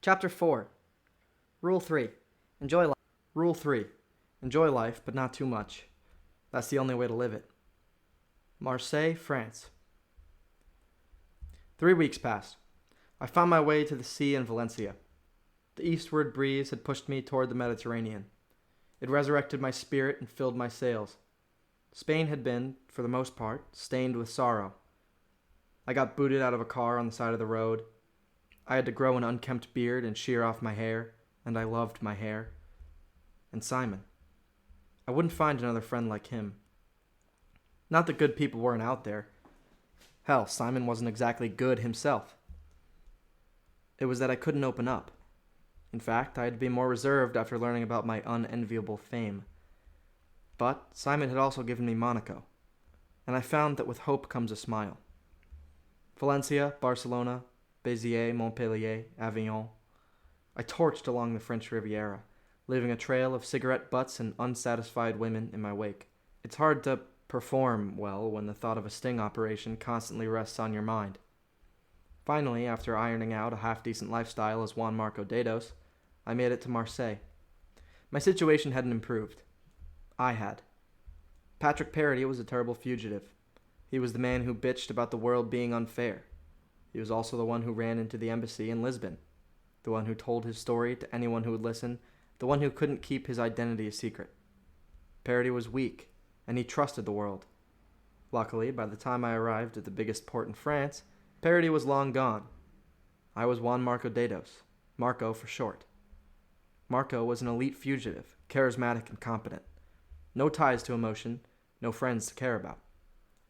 Chapter 4. Rule 3. Enjoy life. Rule 3. Enjoy life, but not too much. That's the only way to live it. Marseille, France. 3 weeks passed. I found my way to the sea in Valencia. The eastward breeze had pushed me toward the Mediterranean. It resurrected my spirit and filled my sails. Spain had been, for the most part, stained with sorrow. I got booted out of a car on the side of the road. I had to grow an unkempt beard and shear off my hair, and I loved my hair. And Simon. I wouldn't find another friend like him. Not that good people weren't out there. Hell, Simon wasn't exactly good himself. It was that I couldn't open up. In fact, I had to be more reserved after learning about my unenviable fame. But Simon had also given me Monaco, and I found that with hope comes a smile. Valencia, Barcelona, Béziers, Montpellier, Avignon. I torched along the French Riviera, leaving a trail of cigarette butts and unsatisfied women in my wake. It's hard to perform well when the thought of a sting operation constantly rests on your mind. Finally, after ironing out a half-decent lifestyle as Juan Marco Dados, I made it to Marseille. My situation hadn't improved. I had. Patrick Parity was a terrible fugitive. He was the man who bitched about the world being unfair. He was also the one who ran into the embassy in Lisbon, the one who told his story to anyone who would listen, the one who couldn't keep his identity a secret. Parity was weak, and he trusted the world. Luckily, by the time I arrived at the biggest port in France, Parity was long gone. I was Juan Marco Dados, Marco for short. Marco was an elite fugitive, charismatic and competent. No ties to emotion, no friends to care about.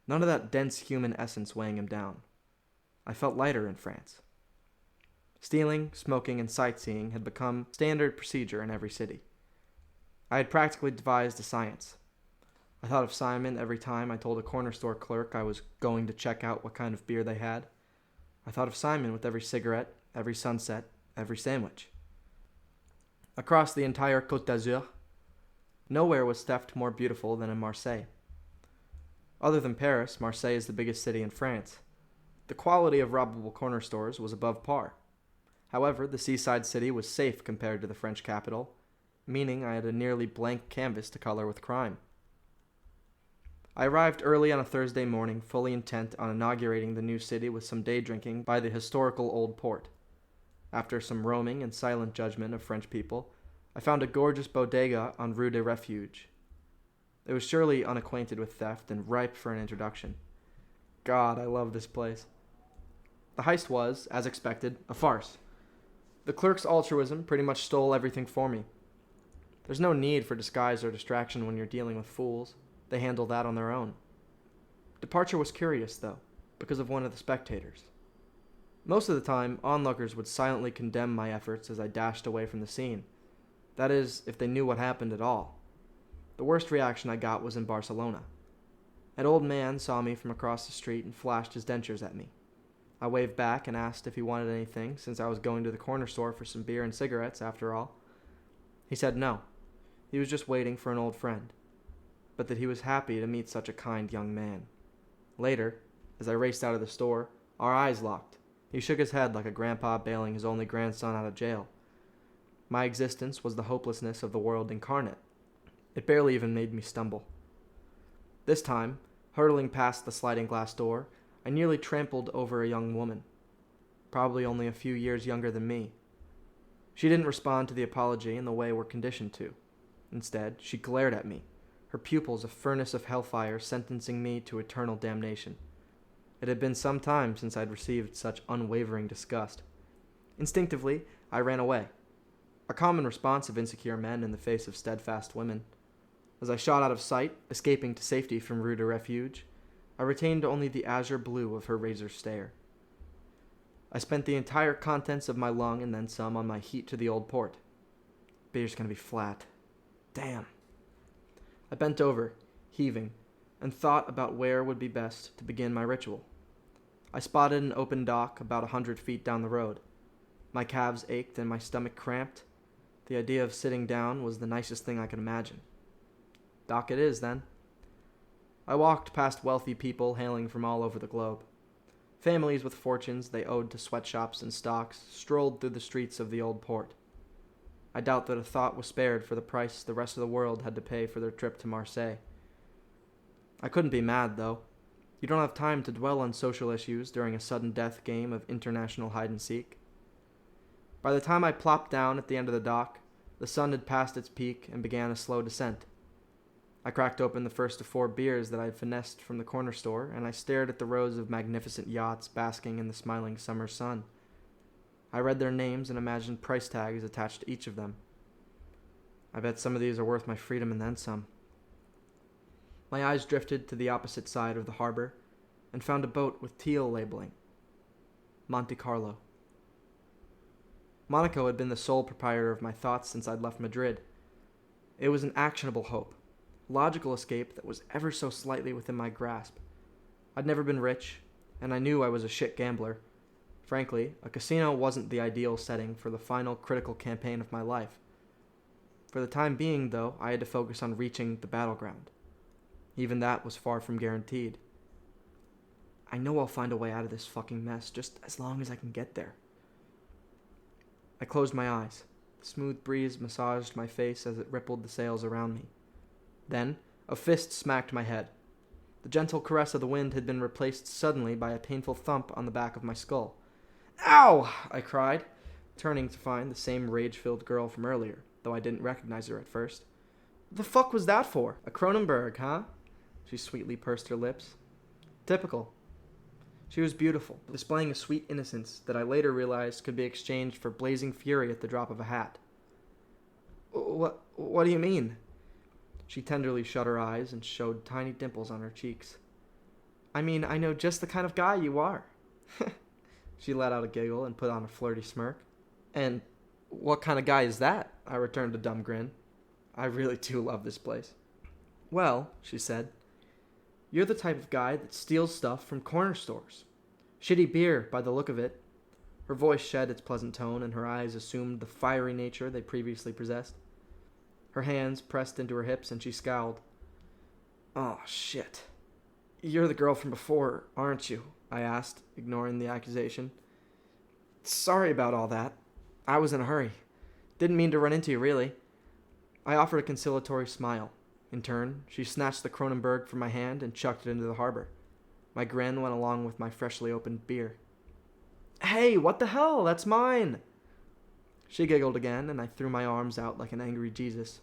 None of that dense human essence weighing him down. I felt lighter in France. Stealing, smoking, and sightseeing had become standard procedure in every city. I had practically devised a science. I thought of Simon every time I told a corner store clerk I was going to check out what kind of beer they had. I thought of Simon with every cigarette, every sunset, every sandwich. Across the entire Côte d'Azur, nowhere was theft more beautiful than in Marseille. Other than Paris, Marseille is the biggest city in France. The quality of robbable corner stores was above par. However, the seaside city was safe compared to the French capital, meaning I had a nearly blank canvas to color with crime. I arrived early on a Thursday morning, fully intent on inaugurating the new city with some day drinking by the historical old port. After some roaming and silent judgment of French people, I found a gorgeous bodega on Rue des Refuges. It was surely unacquainted with theft and ripe for an introduction. God, I love this place. The heist was, as expected, a farce. The clerk's altruism pretty much stole everything for me. There's no need for disguise or distraction when you're dealing with fools. They handle that on their own. Departure was curious, though, because of one of the spectators. Most of the time, onlookers would silently condemn my efforts as I dashed away from the scene. That is, if they knew what happened at all. The worst reaction I got was in Barcelona. An old man saw me from across the street and flashed his dentures at me. I waved back and asked if he wanted anything, since I was going to the corner store for some beer and cigarettes, after all. He said no. He was just waiting for an old friend, but that he was happy to meet such a kind young man. Later, as I raced out of the store, our eyes locked. He shook his head like a grandpa bailing his only grandson out of jail. My existence was the hopelessness of the world incarnate. It barely even made me stumble. This time, hurtling past the sliding glass door, I nearly trampled over a young woman, probably only a few years younger than me. She didn't respond to the apology in the way we're conditioned to. Instead, she glared at me, her pupils a furnace of hellfire sentencing me to eternal damnation. It had been some time since I'd received such unwavering disgust. Instinctively, I ran away, a common response of insecure men in the face of steadfast women. As I shot out of sight, escaping to safety from Rue de Refuge, I retained only the azure blue of her razor stare. I spent the entire contents of my lung and then some on my heat to the old port. Beer's gonna be flat. Damn. I bent over, heaving, and thought about where would be best to begin my ritual. I spotted an open dock about 100 feet down the road. My calves ached and my stomach cramped. The idea of sitting down was the nicest thing I could imagine. Dock it is, then. I walked past wealthy people hailing from all over the globe. Families with fortunes they owed to sweatshops and stocks strolled through the streets of the old port. I doubt that a thought was spared for the price the rest of the world had to pay for their trip to Marseille. I couldn't be mad, though. You don't have time to dwell on social issues during a sudden death game of international hide-and-seek. By the time I plopped down at the end of the dock, the sun had passed its peak and began a slow descent. I cracked open the first of 4 beers that I had finessed from the corner store, and I stared at the rows of magnificent yachts basking in the smiling summer sun. I read their names and imagined price tags attached to each of them. I bet some of these are worth my freedom and then some. My eyes drifted to the opposite side of the harbor and found a boat with teal labeling. Monte Carlo. Monaco had been the sole proprietor of my thoughts since I'd left Madrid. It was an actionable hope, logical escape that was ever so slightly within my grasp. I'd never been rich, and I knew I was a shit gambler. Frankly, a casino wasn't the ideal setting for the final critical campaign of my life. For the time being, though, I had to focus on reaching the battleground. Even that was far from guaranteed. I know I'll find a way out of this fucking mess, just as long as I can get there. I closed my eyes. The smooth breeze massaged my face as it rippled the sails around me. Then, a fist smacked my head. The gentle caress of the wind had been replaced suddenly by a painful thump on the back of my skull. "Ow!" I cried, turning to find the same rage-filled girl from earlier, though I didn't recognize her at first. "What the fuck was that for? A Cronenberg, huh?" She sweetly pursed her lips. Typical. She was beautiful, displaying a sweet innocence that I later realized could be exchanged for blazing fury at the drop of a hat. What do you mean?" She tenderly shut her eyes and showed tiny dimples on her cheeks. "I mean, I know just the kind of guy you are." She let out a giggle and put on a flirty smirk. "And what kind of guy is that?" I returned a dumb grin. I really do love this place. "Well," she said, "you're the type of guy that steals stuff from corner stores. Shitty beer, by the look of it." Her voice shed its pleasant tone, and her eyes assumed the fiery nature they previously possessed. Her hands pressed into her hips, and she scowled. "Oh, shit. You're the girl from before, aren't you?" I asked, ignoring the accusation. "Sorry about all that. I was in a hurry. Didn't mean to run into you, really." I offered a conciliatory smile. In turn, she snatched the Cronenberg from my hand and chucked it into the harbor. My grin went along with my freshly opened beer. "Hey, what the hell? That's mine!" She giggled again, and I threw my arms out like an angry Jesus.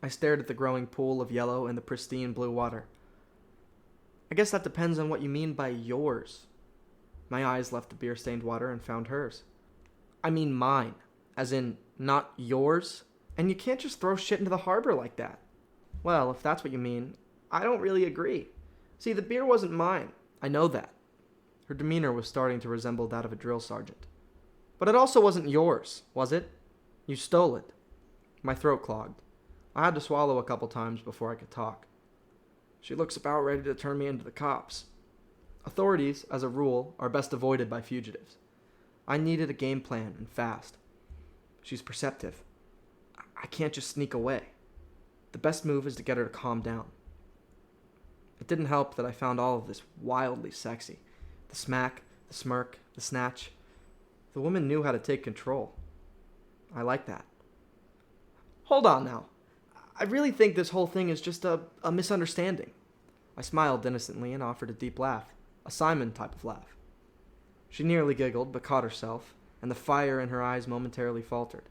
I stared at the growing pool of yellow and the pristine blue water. "I guess that depends on what you mean by yours." My eyes left the beer-stained water and found hers. "I mean mine, as in not yours. And you can't just throw shit into the harbor like that." "Well, if that's what you mean, I don't really agree. See, the beer wasn't mine. I know that." Her demeanor was starting to resemble that of a drill sergeant. "But it also wasn't yours, was it? You stole it." My throat clogged. I had to swallow a couple times before I could talk. "She looks about ready to turn me into the cops." Authorities, as a rule, are best avoided by fugitives. I needed a game plan, and fast. She's perceptive. I can't just sneak away. The best move is to get her to calm down. It didn't help that I found all of this wildly sexy. The smack, the smirk, the snatch. The woman knew how to take control. I like that. "Hold on now. I really think this whole thing is just a misunderstanding." I smiled innocently and offered a deep laugh, a Simon type of laugh. She nearly giggled, but caught herself, and the fire in her eyes momentarily faltered.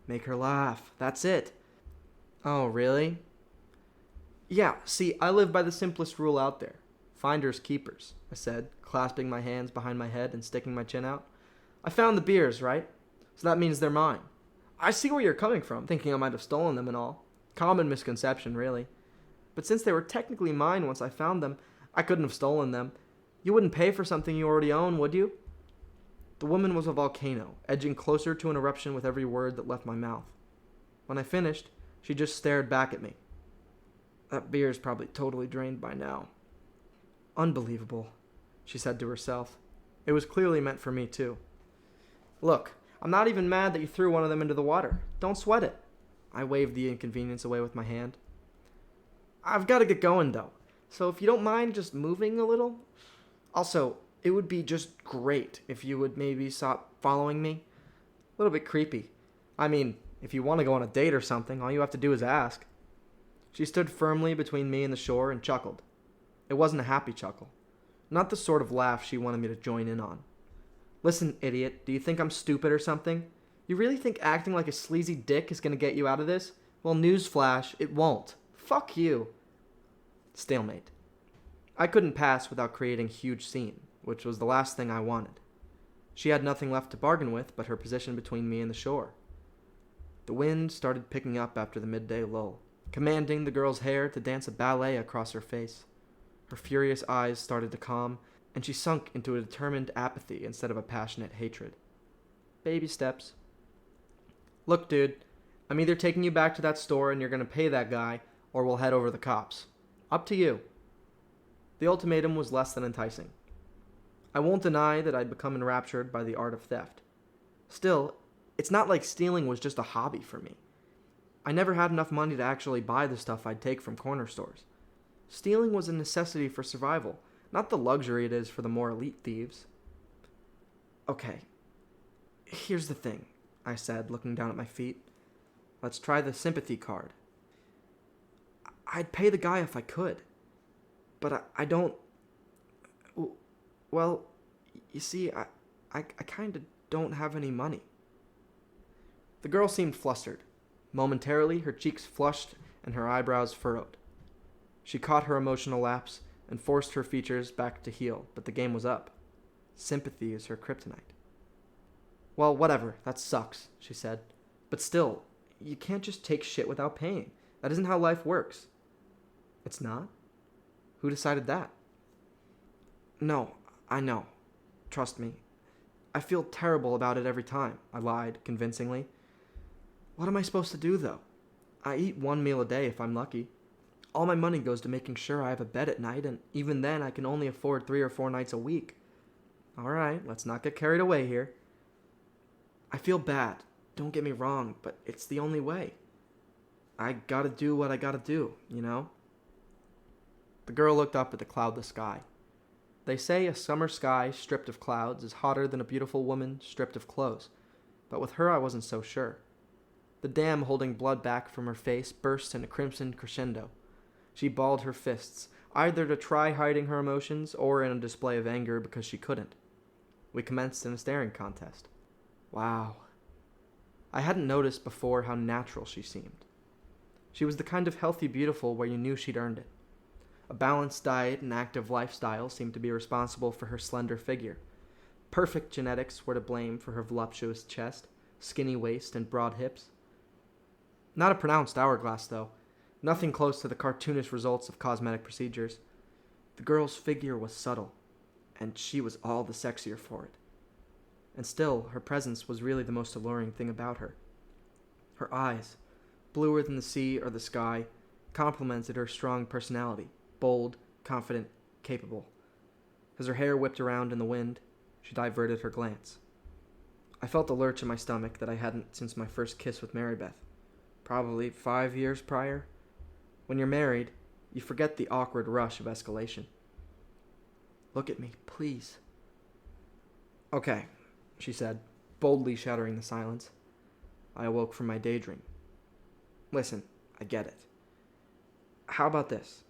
"Make her laugh. That's it." "Oh, really?" "Yeah, see, I live by the simplest rule out there. Finders keepers," I said, clasping my hands behind my head and sticking my chin out. "I found the beers, right? So that means they're mine. I see where you're coming from, thinking I might have stolen them and all. Common misconception, really. But since they were technically mine once I found them, I couldn't have stolen them. You wouldn't pay for something you already own, would you?" The woman was a volcano, edging closer to an eruption with every word that left my mouth. When I finished, she just stared back at me. "That beer's probably totally drained by now." "Unbelievable," she said to herself. It was clearly meant for me, too. "Look, I'm not even mad that you threw one of them into the water. Don't sweat it." I waved the inconvenience away with my hand. "I've got to get going, though, so if you don't mind just moving a little. Also, It would be just great if you would maybe stop following me. A little bit creepy. I mean, if you want to go on a date or something, all you have to do is ask. She stood firmly between me and the shore and chuckled. It wasn't a happy chuckle. Not the sort of laugh she wanted me to join in on. Listen, idiot, do you think I'm stupid or something? You really think acting like a sleazy dick is going to get you out of this? Well, newsflash, it won't. Fuck you. Stalemate. I couldn't pass without creating a huge scene, which was the last thing I wanted. She had nothing left to bargain with but her position between me and the shore. The wind started picking up after the midday lull, commanding the girl's hair to dance a ballet across her face. Her furious eyes started to calm, and she sunk into a determined apathy instead of a passionate hatred. Baby steps. Look, dude, I'm either taking you back to that store and you're going to pay that guy, or we'll head over the cops. Up to you. The ultimatum was less than enticing. I won't deny that I'd become enraptured by the art of theft. Still, it's not like stealing was just a hobby for me. I never had enough money to actually buy the stuff I'd take from corner stores. Stealing was a necessity for survival, not the luxury it is for the more elite thieves. Okay, here's the thing, I said, looking down at my feet. Let's try the sympathy card. I'd pay the guy if I could, but I don't... Well, you see, I kind of don't have any money. The girl seemed flustered. Momentarily, her cheeks flushed and her eyebrows furrowed. She caught her emotional lapse and forced her features back to heel, but the game was up. Sympathy is her kryptonite. Well, whatever, that sucks, she said. But still, you can't just take shit without paying. That isn't how life works. It's not? Who decided that? No, I know. Trust me. I feel terrible about it every time, I lied convincingly. What am I supposed to do, though? I eat one meal a day if I'm lucky. All my money goes to making sure I have a bed at night, and even then I can only afford 3 or 4 nights a week. All right, let's not get carried away here. I feel bad, don't get me wrong, but it's the only way. I gotta do what I gotta do, you know? The girl looked up at the cloudless sky. They say a summer sky stripped of clouds is hotter than a beautiful woman stripped of clothes, but with her I wasn't so sure. The dam holding blood back from her face burst in a crimson crescendo. She balled her fists, either to try hiding her emotions or in a display of anger because she couldn't. We commenced in a staring contest. Wow. I hadn't noticed before how natural she seemed. She was the kind of healthy beautiful where you knew she'd earned it. A balanced diet and active lifestyle seemed to be responsible for her slender figure. Perfect genetics were to blame for her voluptuous chest, skinny waist, and broad hips. Not a pronounced hourglass, though. Nothing close to the cartoonish results of cosmetic procedures. The girl's figure was subtle, and she was all the sexier for it. And still, her presence was really the most alluring thing about her. Her eyes, bluer than the sea or the sky, complemented her strong personality, bold, confident, capable. As her hair whipped around in the wind, she diverted her glance. I felt a lurch in my stomach that I hadn't since my first kiss with Marybeth, probably 5 years prior. When you're married, you forget the awkward rush of escalation. Look at me, please. Okay, she said, boldly shattering the silence. I awoke from my daydream. Listen, I get it. How about this?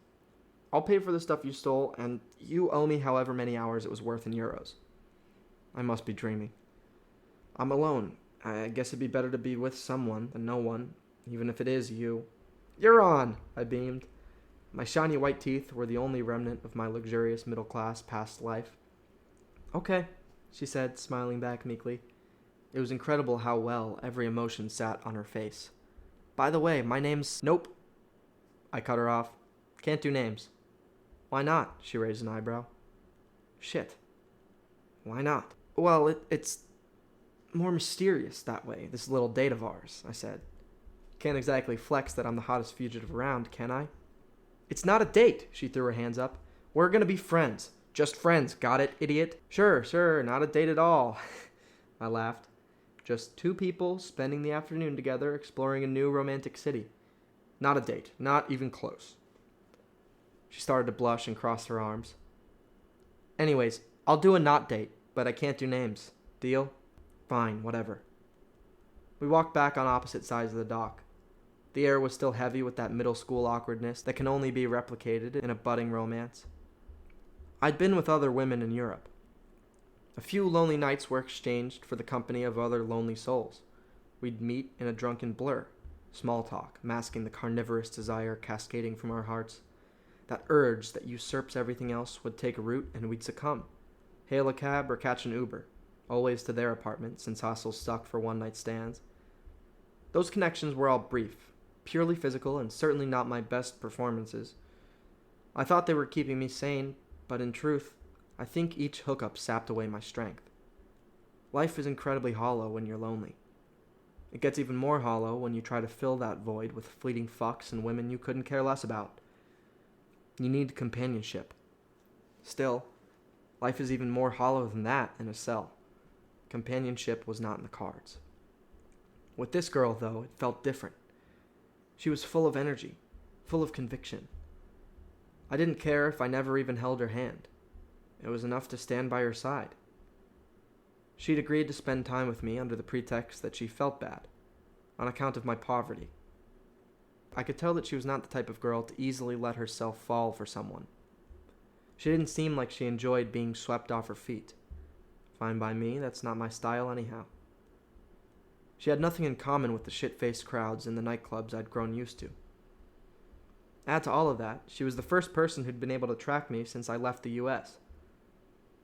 I'll pay for the stuff you stole, and you owe me however many hours it was worth in euros. I must be dreaming. I'm alone. I guess it'd be better to be with someone than no one, even if it is you. You're on, I beamed. My shiny white teeth were the only remnant of my luxurious middle-class past life. Okay, she said, smiling back meekly. It was incredible how well every emotion sat on her face. By the way, my name's... Nope. I cut her off. Can't do names. Why not? She raised an eyebrow. Shit. Why not? Well, it's more mysterious that way, this little date of ours, I said. Can't exactly flex that I'm the hottest fugitive around, can I? It's not a date, she threw her hands up. We're gonna be friends. Just friends, got it, idiot? Sure, not a date at all. I laughed. Just 2 people spending the afternoon together exploring a new romantic city. Not a date, not even close. She started to blush and cross her arms. Anyways, I'll do a not date, but I can't do names. Deal? Fine, whatever. We walked back on opposite sides of the dock. The air was still heavy with that middle school awkwardness that can only be replicated in a budding romance. I'd been with other women in Europe. A few lonely nights were exchanged for the company of other lonely souls. We'd meet in a drunken blur, small talk, masking the carnivorous desire cascading from our hearts. That urge that usurps everything else would take root and we'd succumb. Hail a cab or catch an Uber, always to their apartment since hostels stuck for one-night stands. Those connections were all brief, purely physical, and certainly not my best performances. I thought they were keeping me sane, but in truth, I think each hookup sapped away my strength. Life is incredibly hollow when you're lonely. It gets even more hollow when you try to fill that void with fleeting fucks and women you couldn't care less about. You need companionship. Still, life is even more hollow than that in a cell. Companionship was not in the cards. With this girl, though, it felt different. She was full of energy, full of conviction. I didn't care if I never even held her hand. It was enough to stand by her side. She'd agreed to spend time with me under the pretext that she felt bad, on account of my poverty. I could tell that she was not the type of girl to easily let herself fall for someone. She didn't seem like she enjoyed being swept off her feet. Fine by me, that's not my style anyhow. She had nothing in common with the shit-faced crowds in the nightclubs I'd grown used to. Add to all of that, she was the first person who'd been able to track me since I left the US.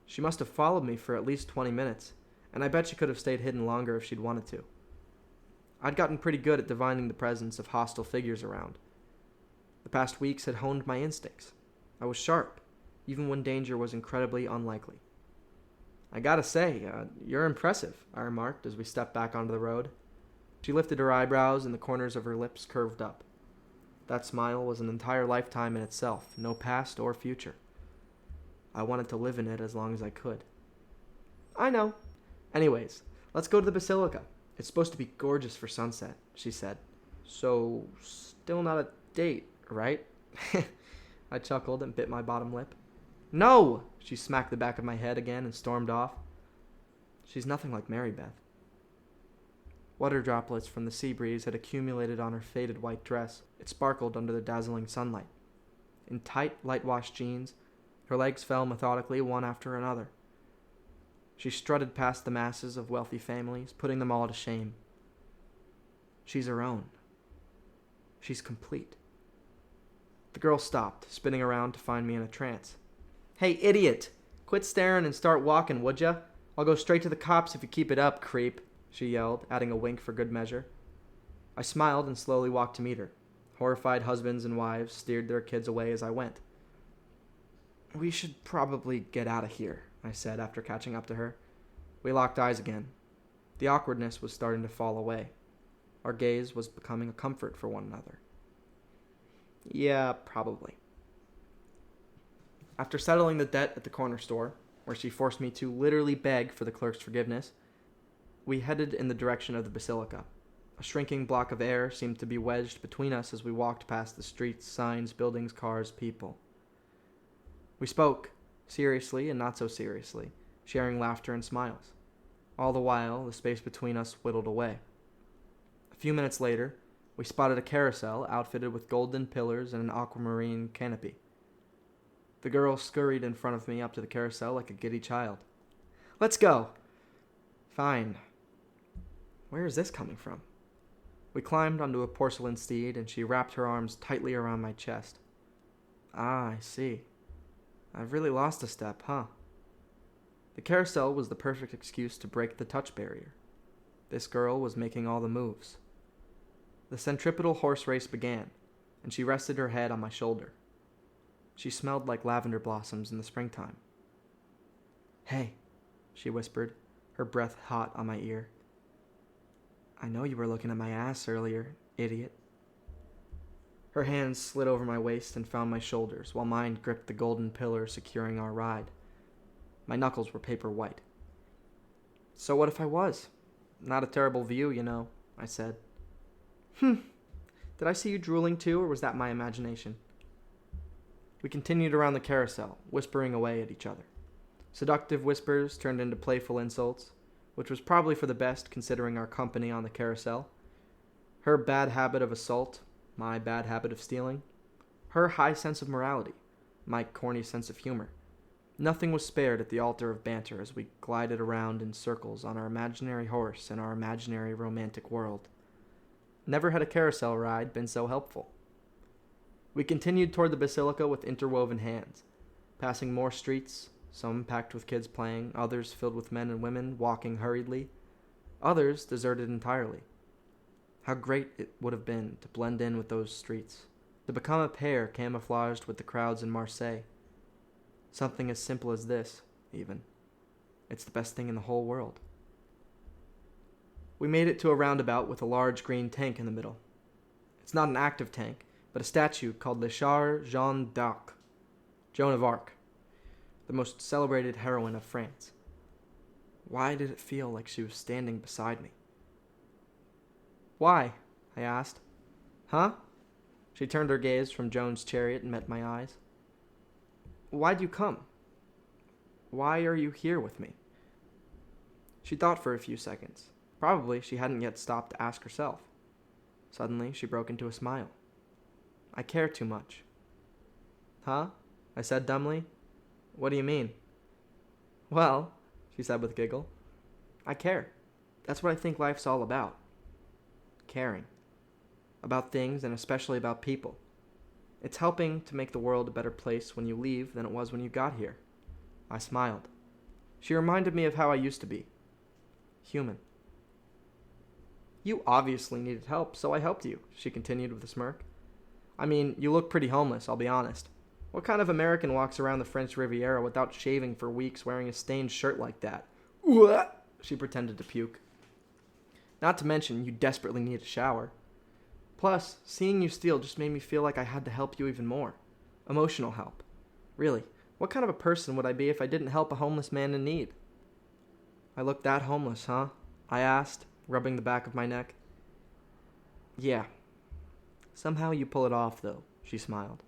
She must have followed me for at least 20 minutes, and I bet she could have stayed hidden longer if she'd wanted to. I'd gotten pretty good at divining the presence of hostile figures around. The past weeks had honed my instincts. I was sharp, even when danger was incredibly unlikely. I gotta say, you're impressive, I remarked as we stepped back onto the road. She lifted her eyebrows and the corners of her lips curved up. That smile was an entire lifetime in itself, no past or future. I wanted to live in it as long as I could. I know. Anyways, let's go to the Basilica. It's supposed to be gorgeous for sunset, she said. So, still not a date, right? I chuckled and bit my bottom lip. No! She smacked the back of my head again and stormed off. She's nothing like Mary Beth. Water droplets from the sea breeze had accumulated on her faded white dress. It sparkled under the dazzling sunlight. In tight, light-washed jeans, her legs fell methodically one after another. She strutted past the masses of wealthy families, putting them all to shame. She's her own. She's complete. The girl stopped, spinning around to find me in a trance. Hey, idiot! Quit staring and start walking, would ya? I'll go straight to the cops if you keep it up, creep, she yelled, adding a wink for good measure. I smiled and slowly walked to meet her. Horrified husbands and wives steered their kids away as I went. We should probably get out of here, I said after catching up to her. We locked eyes again. The awkwardness was starting to fall away. Our gaze was becoming a comfort for one another. Yeah, probably. After settling the debt at the corner store, where she forced me to literally beg for the clerk's forgiveness, we headed in the direction of the Basilica. A shrinking block of air seemed to be wedged between us as we walked past the streets, signs, buildings, cars, people. We spoke, seriously and not so seriously, sharing laughter and smiles. All the while, the space between us whittled away. A few minutes later, we spotted a carousel outfitted with golden pillars and an aquamarine canopy. The girl scurried in front of me up to the carousel like a giddy child. Let's go! Fine. Where is this coming from? We climbed onto a porcelain steed and she wrapped her arms tightly around my chest. Ah, I see. I've really lost a step, huh? The carousel was the perfect excuse to break the touch barrier. This girl was making all the moves. The centripetal horse race began, and she rested her head on my shoulder. She smelled like lavender blossoms in the springtime. Hey, she whispered, her breath hot on my ear. I know you were looking at my ass earlier, idiot. Her hands slid over my waist and found my shoulders, while mine gripped the golden pillar securing our ride. My knuckles were paper white. So what if I was? Not a terrible view, you know, I said. Did I see you drooling too, or was that my imagination? We continued around the carousel, whispering away at each other. Seductive whispers turned into playful insults, which was probably for the best considering our company on the carousel. Her bad habit of assault, my bad habit of stealing. Her high sense of morality, my corny sense of humor. Nothing was spared at the altar of banter as we glided around in circles on our imaginary horse in our imaginary romantic world. Never had a carousel ride been so helpful. We continued toward the basilica with interwoven hands, passing more streets, some packed with kids playing, others filled with men and women walking hurriedly, others deserted entirely. How great it would have been to blend in with those streets, to become a pair camouflaged with the crowds in Marseille. Something as simple as this, even. It's the best thing in the whole world. We made it to a roundabout with a large green tank in the middle. It's not an active tank, but a statue called Le Char Jeanne d'Arc, Joan of Arc, the most celebrated heroine of France. Why did it feel like she was standing beside me? Why? I asked. Huh? She turned her gaze from Joan's chariot and met my eyes. Why'd you come? Why are you here with me? She thought for a few seconds. Probably she hadn't yet stopped to ask herself. Suddenly, she broke into a smile. I care too much. Huh? I said dumbly. What do you mean? Well, she said with a giggle, I care. That's what I think life's all about. Caring. About things and especially about people. It's helping to make the world a better place when you leave than it was when you got here. I smiled. She reminded me of how I used to be. Human. You obviously needed help, so I helped you, she continued with a smirk. I mean, you look pretty homeless, I'll be honest. What kind of American walks around the French Riviera without shaving for weeks wearing a stained shirt like that? She pretended to puke. Not to mention, you desperately need a shower. Plus, seeing you steal just made me feel like I had to help you even more. Emotional help. Really, what kind of a person would I be if I didn't help a homeless man in need? I look that homeless, huh? I asked, rubbing the back of my neck. Yeah. Somehow you pull it off, though, she smiled.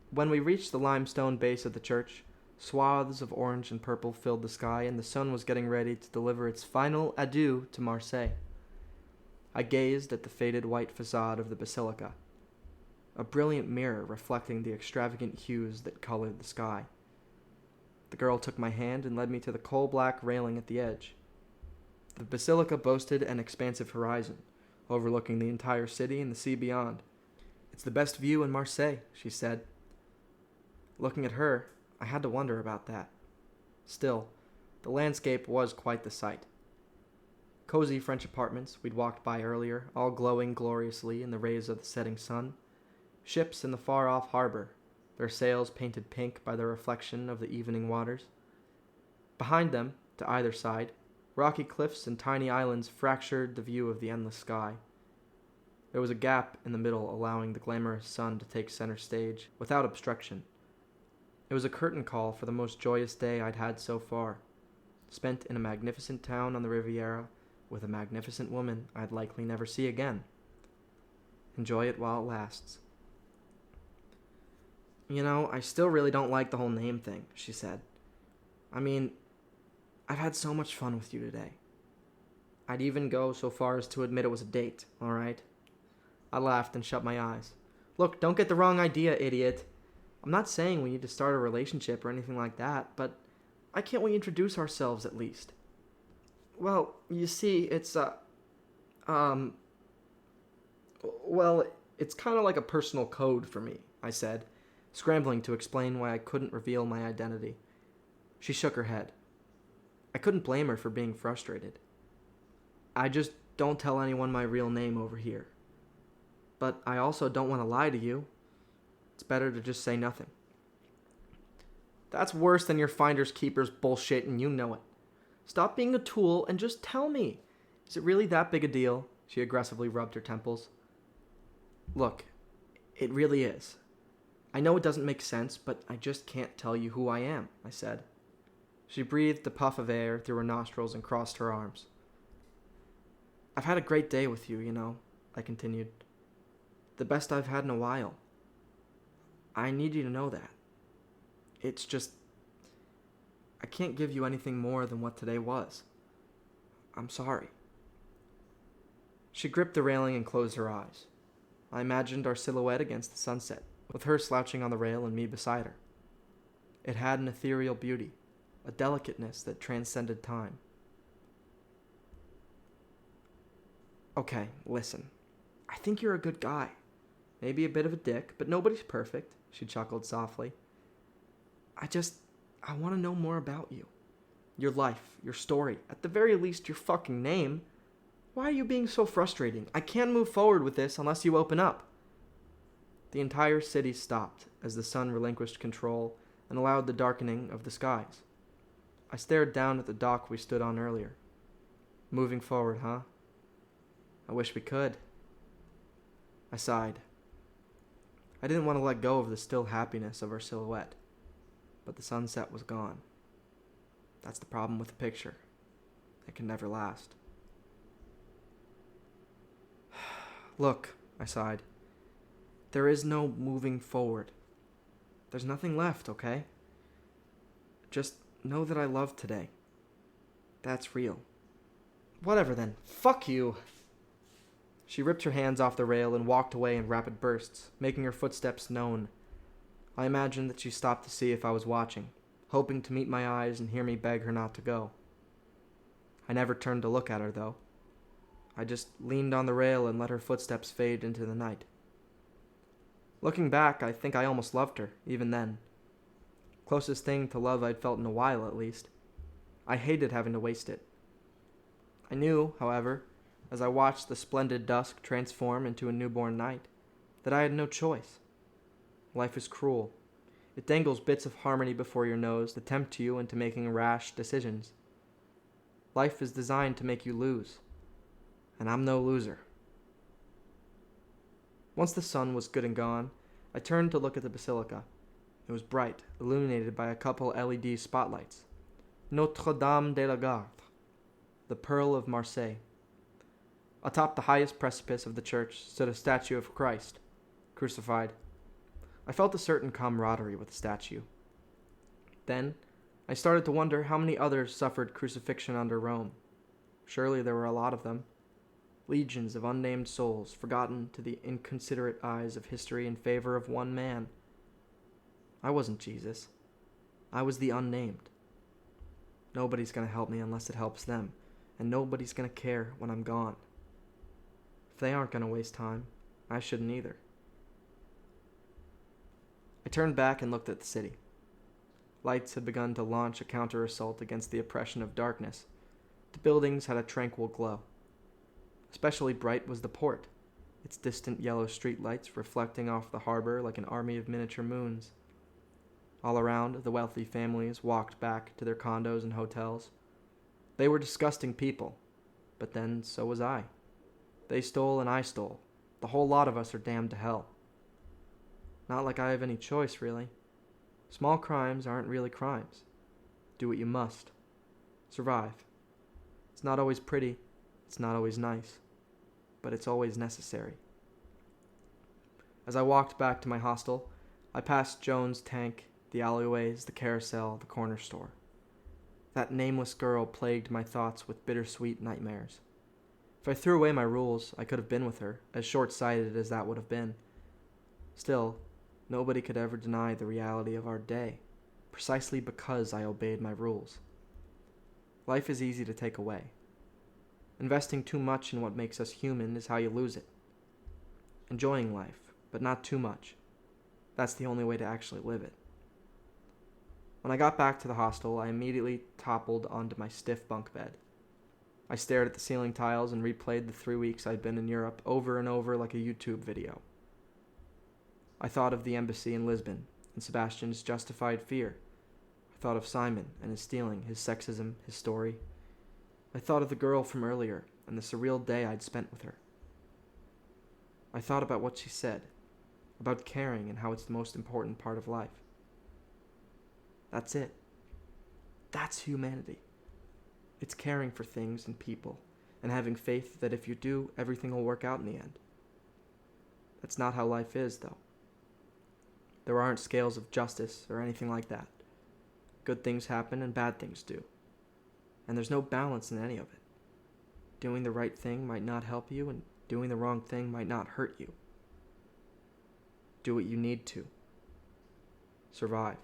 When we reached the limestone base of the church, swaths of orange and purple filled the sky, and the sun was getting ready to deliver its final adieu to Marseille. I gazed at the faded white facade of the basilica, a brilliant mirror reflecting the extravagant hues that colored the sky. The girl took my hand and led me to the coal-black railing at the edge. The basilica boasted an expansive horizon, overlooking the entire city and the sea beyond. It's the best view in Marseille, she said. Looking at her, I had to wonder about that. Still, the landscape was quite the sight. Cozy French apartments we'd walked by earlier, all glowing gloriously in the rays of the setting sun. Ships in the far-off harbor, their sails painted pink by the reflection of the evening waters. Behind them, to either side, rocky cliffs and tiny islands fractured the view of the endless sky. There was a gap in the middle allowing the glamorous sun to take center stage without obstruction. It was a curtain call for the most joyous day I'd had so far, spent in a magnificent town on the Riviera with a magnificent woman I'd likely never see again. Enjoy it while it lasts. You know, I still really don't like the whole name thing, she said. I mean, I've had so much fun with you today. I'd even go so far as to admit it was a date, all right? I laughed and shut my eyes. Look, don't get the wrong idea, idiot. I'm not saying we need to start a relationship or anything like that, but why can't we introduce ourselves at least? Well, you see, it's, it's kind of like a personal code for me, I said, scrambling to explain why I couldn't reveal my identity. She shook her head. I couldn't blame her for being frustrated. I just don't tell anyone my real name over here. But I also don't want to lie to you. It's better to just say nothing. That's worse than your finders keepers bullshit, and you know it. Stop being a tool and just tell me. Is it really that big a deal? She aggressively rubbed her temples. Look, it really is. I know it doesn't make sense, but I just can't tell you who I am, I said. She breathed a puff of air through her nostrils and crossed her arms. I've had a great day with you, you know, I continued. The best I've had in a while. I need you to know that. It's just... I can't give you anything more than what today was. I'm sorry. She gripped the railing and closed her eyes. I imagined our silhouette against the sunset, with her slouching on the rail and me beside her. It had an ethereal beauty, a delicateness that transcended time. Okay, listen. I think you're a good guy. Maybe a bit of a dick, but nobody's perfect, she chuckled softly. I want to know more about you. Your life, your story, at the very least your fucking name. Why are you being so frustrating? I can't move forward with this unless you open up. The entire city stopped as the sun relinquished control and allowed the darkening of the skies. I stared down at the dock we stood on earlier. Moving forward, huh? I wish we could. I sighed. I didn't want to let go of the still happiness of our silhouette, but the sunset was gone. That's the problem with a picture. It can never last. Look, I sighed. There is no moving forward. There's nothing left, okay? Just know that I love today. That's real. Whatever then. Fuck you! She ripped her hands off the rail and walked away in rapid bursts, making her footsteps known. I imagined that she stopped to see if I was watching, hoping to meet my eyes and hear me beg her not to go. I never turned to look at her, though. I just leaned on the rail and let her footsteps fade into the night. Looking back, I think I almost loved her, even then. Closest thing to love I'd felt in a while, at least. I hated having to waste it. I knew, however, as I watched the splendid dusk transform into a newborn night, that I had no choice. Life is cruel. It dangles bits of harmony before your nose to tempt you into making rash decisions. Life is designed to make you lose. And I'm no loser. Once the sun was good and gone, I turned to look at the basilica. It was bright, illuminated by a couple LED spotlights. Notre-Dame de la Garde, the Pearl of Marseille. Atop the highest precipice of the church stood a statue of Christ, crucified. I felt a certain camaraderie with the statue. Then, I started to wonder how many others suffered crucifixion under Rome. Surely there were a lot of them. Legions of unnamed souls forgotten to the inconsiderate eyes of history in favor of one man. I wasn't Jesus. I was the unnamed. Nobody's going to help me unless it helps them, and nobody's going to care when I'm gone. If they aren't going to waste time, I shouldn't either. I turned back and looked at the city. Lights had begun to launch a counter-assault against the oppression of darkness. The buildings had a tranquil glow. Especially bright was the port, its distant yellow streetlights reflecting off the harbor like an army of miniature moons. All around, the wealthy families walked back to their condos and hotels. They were disgusting people, but then so was I. They stole and I stole. The whole lot of us are damned to hell. Not like I have any choice, really. Small crimes aren't really crimes. Do what you must. Survive. It's not always pretty. It's not always nice. But it's always necessary. As I walked back to my hostel, I passed Joan's tank, the alleyways, the carousel, the corner store. That nameless girl plagued my thoughts with bittersweet nightmares. If I threw away my rules, I could have been with her, as short-sighted as that would have been. Still, nobody could ever deny the reality of our day, precisely because I obeyed my rules. Life is easy to take away. Investing too much in what makes us human is how you lose it. Enjoying life, but not too much. That's the only way to actually live it. When I got back to the hostel, I immediately toppled onto my stiff bunk bed. I stared at the ceiling tiles and replayed the 3 weeks I'd been in Europe over and over like a YouTube video. I thought of the embassy in Lisbon and Sebastian's justified fear. I thought of Simon and his stealing, his sexism, his story. I thought of the girl from earlier and the surreal day I'd spent with her. I thought about what she said, about caring and how it's the most important part of life. That's it. That's humanity. It's caring for things and people, and having faith that if you do, everything will work out in the end. That's not how life is, though. There aren't scales of justice or anything like that. Good things happen and bad things do. And there's no balance in any of it. Doing the right thing might not help you, and doing the wrong thing might not hurt you. Do what you need to. Survive.